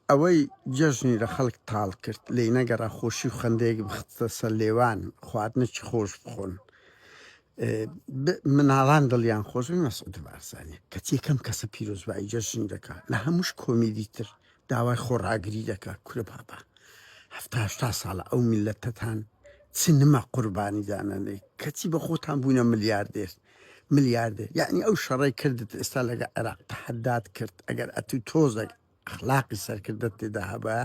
ئەوەی جەژنی لە خەڵک تاڵ کرد لێی نەگەڕا خۆشی و خەندەیەک بخستە سەر لێوان خواردنەی خۆش بخۆن مناڵان دڵیان خۆش مەسعود بارزانانی کەچی یەکەم کەسە پیرۆزبایی جەژنی دەکات لە هەمووش کۆمیدی تر داوای خۆڕاگری دەکات کورە بابا هەفتا ساڵە ئەو میلەتەتان چ نمە قوربانی دانەنەی کەچی بە خۆتان بوونە ملیاردێر یعنی ئەو شەڕی کردت ئێستا لەگە عێراق تەحەدات کرد ئەگەر ئەتو تۆزێک ئەخلاقی سەرکردت تێدا هەبە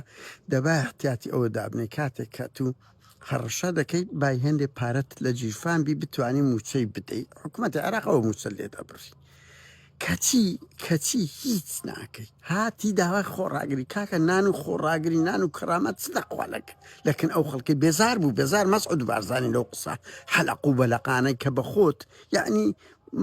دەبا احتیاتی ئەوە دابنێ کاتێک کە تو هەڕەشە دەکەیت بای هێندێک پارەت لە جیرفان بی بتوانانی موچەی بدەیت حکوومەتی عێراق ئەوە موچە لێ دەبڕی کەچی هیچ ناکەی هاتی داوای خۆڕاگری کاکە نان و خۆڕاگری نان و کەرامەت چ دەخوالک لەکن ئەو خەڵکی بێزار بوو بێزار مەسعود بارزانانی لەو قسە حەلق و بەلەقانەی کە بە خۆت یعنی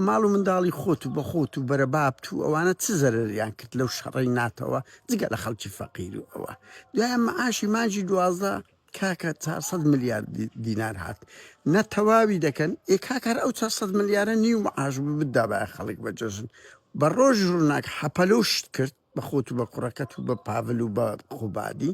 ماڵ و منداڵی خۆت و بە خۆت و بەرەباب و ئەوانە چ زەرریان کرد لەو شەڕی ناتەوە جگە لە خەڵکی فەقیر و ئەوە دوایە مەعاشی مانجی 12 کاکە 400 میلیارد دینار هات نەتەواوی دەکەن کاکەر ئەو 400 میلیارە نیو مەعاش بدابای خەڵک بە جەژن بە ڕۆژ ڕووناک حەپەلۆشت کرد بە خۆت و بە کوڕەکەت و بە پاڤل و بە خوبادی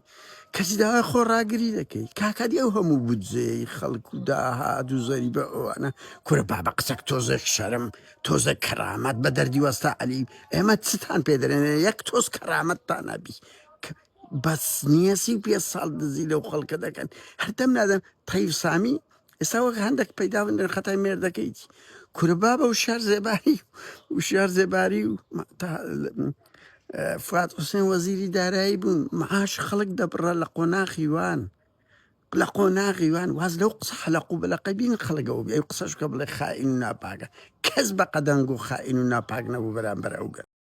کەسی داوای خۆڕاگری دەکەی کاکەدی ئەو هەموو بودجەی خەڵک و داهات و زەری بە ئەوانە کورە بابە قسەک تۆزێک شەرم تۆزە کەرامەت بە دەردی وەستا عەلی ئێمە چتان پێدرێنێ یەک تۆز کەرامەتتان نەبی بەس نیەسی 5 ساڵ دزی لەو خەڵکە دەکەن هەردەم نادەم تەیف سامی ئێستا وەک هەندێک پەیدا بن خەتای مێردەکەیتی کورە بابە و شار زێباری و فات حوسێن وەزیری دارایی بوون معاش خەڵک دەبڕە لە قۆناغی وان واز لەو قسە حەلەق و بەلەقەی بین خەڵکەوە ئەو قسەشکە بڵێ خائین و ناپاکە کەس بە قەدەنگ و خائین و ناپاک نەبوو بەرامبەر ئەو